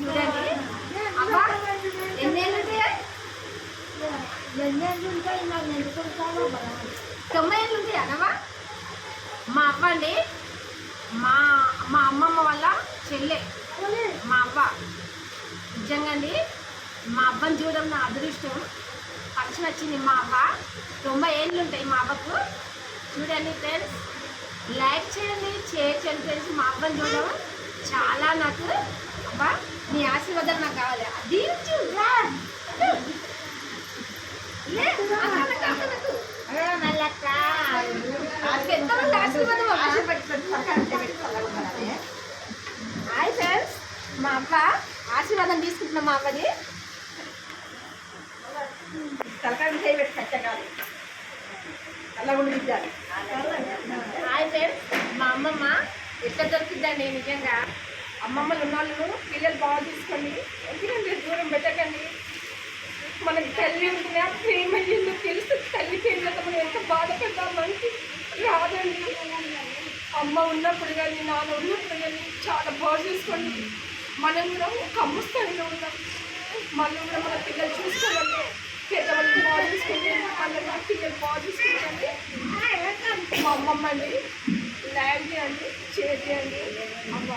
చూడండి అబ్బా ఎన్నేళ్ళు ఉంటాయా? 90 ఏళ్ళు ఉంటాయి అనవా? మా అవ్వ అండి, మా మా అమ్మమ్మ వాళ్ళ చెల్లె మా అవ్వ. నిజంగా అండి మా అవ్వని చూడడం నా అదృష్టం. ఫంక్షన్ వచ్చింది మా అవ్వ. 90 ఏళ్ళు ఉంటాయి మా అవ్వకు. చూడండి ఫ్రెండ్స్, లైక్ చేయండి, షేర్ చేయండి ఫ్రెండ్స్. మా అవ్వని చూడడం చాలా నాకు అబ్బా నీ ఆశీర్వాదం నాకు కావాలి. అది ఎంతమంది ఆశీర్వాదం. హాయ్ ఫ్రెండ్స్, మా అవ్వ ఆశీర్వాదం తీసుకుంటున్నాం. మా అవ్వది హాయ్ ఫ్రెండ్స్, మా అమ్మమ్మ ఎట్లా దొరికిద్దండి. నిజంగా అమ్మమ్మలు ఉన్నవాళ్ళు పిల్లలు బాగా తీసుకోండి, ఎందుకంటే దూరం పెట్టకండి. మనకి తల్లి ఉంటుందా ప్రేమ ఎందుకు తెలుసు. తల్లి ప్రేమతో మనం ఎంత బాధపడ్డాం మనకి రాదండి. అమ్మ ఉన్నప్పుడు కానీ నాన్న ఉన్నప్పుడు కానీ చాలా బాగా చూసుకోండి. మనం కూడా ఒక అమ్మ స్థాయిలో ఉన్నాం. మళ్ళీ కూడా మన పిల్లలు చూసుకోవాలంటే పెద్దవాళ్ళు బాగా చూసుకుంటే మళ్ళీ మన పిల్లలు బాగా చూసుకోవాలంటే మా అమ్మమ్మ అండి. లైక్ చేయండి, షేర్ చేయండి. అమ్మ